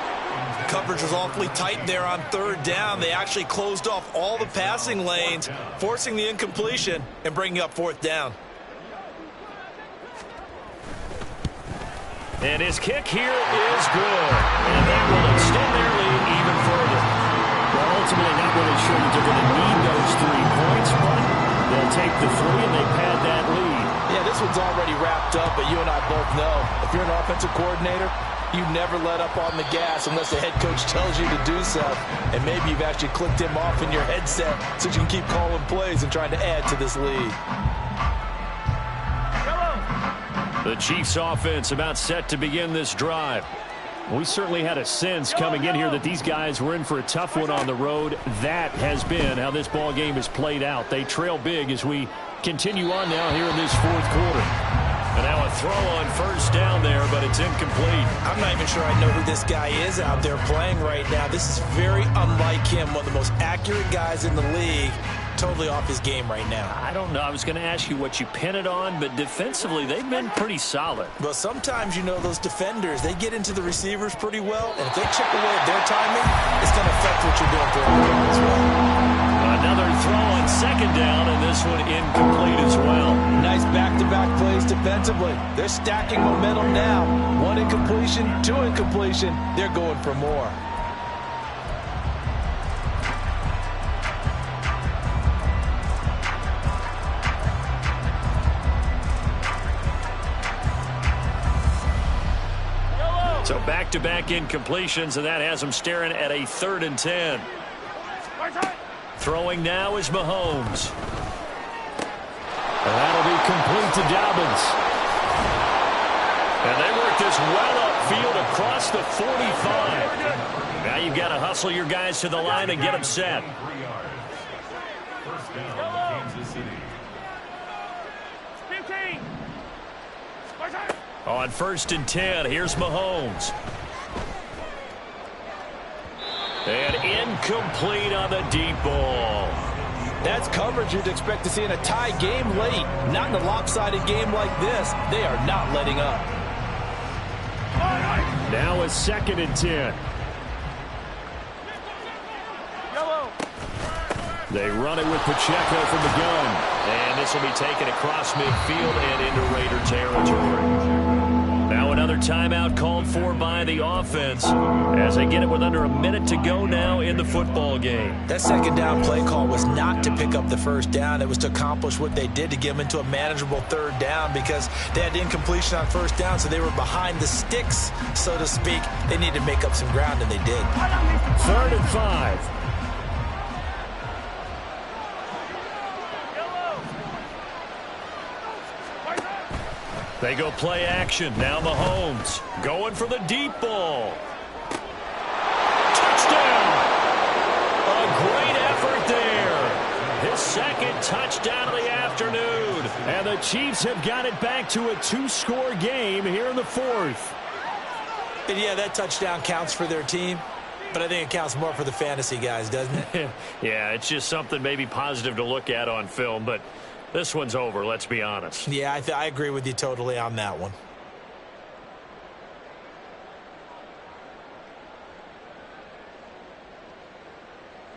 Speaker 5: Coverage was awfully tight there on third down. They actually closed off all the passing lanes, forcing the incompletion and bringing up fourth down.
Speaker 2: And his kick here is good. And that will extend their lead even further. Well, ultimately not really sure that they're going to need those 3 points, but they'll take the 3 and they pad that lead.
Speaker 5: Yeah, this one's already wrapped up, but you and I both know if you're an offensive coordinator, you never let up on the gas unless the head coach tells you to do so. And maybe you've actually clicked him off in your headset so you can keep calling plays and trying to add to this lead.
Speaker 2: The Chiefs offense about set to begin this drive. We certainly had a sense coming in here that these guys were in for a tough one on the road. That has been how this ball game has played out. They trail big as we continue on now here in this fourth quarter. And now a throw on first down there, but it's incomplete.
Speaker 5: I'm not even sure I know who this guy is out there playing right now. This is very unlike him, one of the most accurate guys in the league. Totally off his game right now.
Speaker 2: I don't know. I was going to ask you what you pin it on, but defensively, they've been pretty solid.
Speaker 5: Well, sometimes, you know, those defenders, they get into the receivers pretty well, and if they chip away at their timing, it's going to affect what you're doing throughout the game as well.
Speaker 2: Another throw on second down, and this one incomplete as well.
Speaker 5: Nice back-to-back plays defensively. They're stacking momentum now. 1 incompletion, 2 incompletion. They're going for more.
Speaker 2: So back-to-back incompletions, and that has them staring at a 3rd and 10. Throwing now is Mahomes. And that'll be complete to Dobbins. And they work this well field across the 45. Now you've got to hustle your guys to the line and get them set.
Speaker 6: First down, Kansas City.
Speaker 2: On 1st and 10, here's Mahomes. And incomplete on the deep ball.
Speaker 3: That's coverage you'd expect to see in a tie game late. Not in a lopsided game like this. They are not letting up.
Speaker 2: Now a 2nd and 10. They run it with Pacheco from the gun. And this will be taken across midfield and into Raider territory. Now another timeout called for by the offense as they get it with under a minute to go now in the football game.
Speaker 4: That second down play call was not to pick up the first down. It was to accomplish what they did, to get them into a manageable third down, because they had incompletion on first down, so they were behind the sticks, so to speak. They needed to make up some ground, and they did.
Speaker 2: 3rd and 5. They go play action. Now Mahomes going for the deep ball. Touchdown! A great effort there. His 2nd touchdown of the afternoon. And the Chiefs have got it back to a 2-score game here in the 4th.
Speaker 4: And yeah, that touchdown counts for their team, but I think it counts more for the fantasy guys, doesn't it?
Speaker 2: Yeah, it's just something maybe positive to look at on film, but this one's over, let's be honest.
Speaker 4: Yeah, I agree with you totally on that one.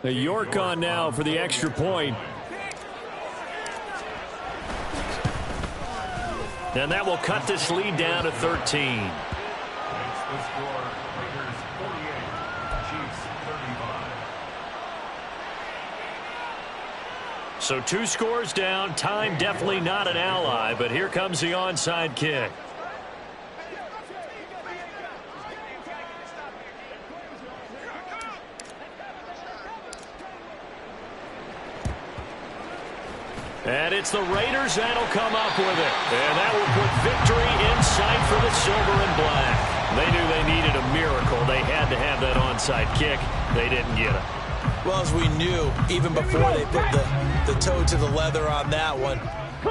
Speaker 2: The York on now for the extra point. And that will cut this lead down to 13.
Speaker 6: Makes the score Raiders 48, Chiefs 35.
Speaker 2: So 2 scores down. Time definitely not an ally, but here comes the onside kick. And it's the Raiders that'll come up with it. And that will put victory in sight for the silver and black. They knew they needed a miracle. They had to have that onside kick. They didn't get it.
Speaker 4: Well, as we knew, even before they put the toe to the leather on that one,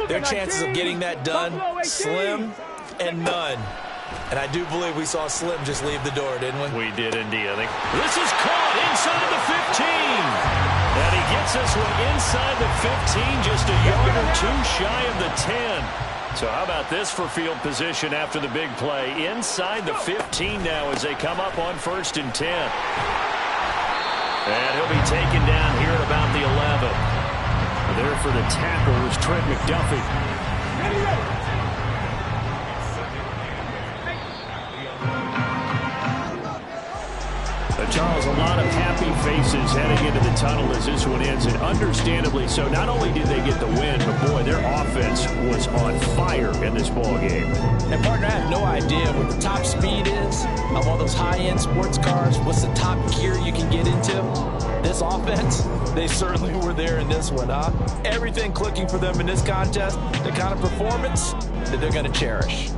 Speaker 4: their chances of getting that done, slim and none. And I do believe we saw Slim just leave the door, didn't we?
Speaker 2: We did indeed, I think. This is caught inside the 15. And he gets this one inside the 15, just a yard or 2 shy of the 10. So how about this for field position after the big play? Inside the 15 now as they come up on 1st and 10. And he'll be taken down here at about the 11. There for the tackle was Trent McDuffie. Charles, a lot of happy faces heading into the tunnel as this one ends, and understandably so. Not only did they get the win, but boy, their offense was on fire in this ball game.
Speaker 4: And partner, I have no idea what the top speed is of all those high-end sports cars. What's the top gear you can get into? This offense, they certainly were there in this one, huh? Everything clicking for them in this contest, the kind of performance that they're going to cherish.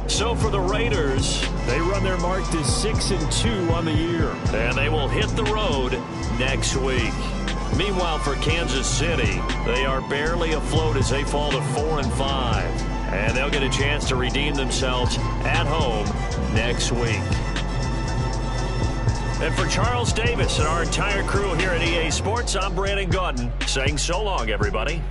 Speaker 2: So for the Raiders, they run their mark to 6-2 on the year. And they will hit the road next week. Meanwhile, for Kansas City, they are barely afloat as they fall to 4-5. And they'll get a chance to redeem themselves at home next week. And for Charles Davis and our entire crew here at EA Sports, I'm Brandon Gaudin saying so long, everybody.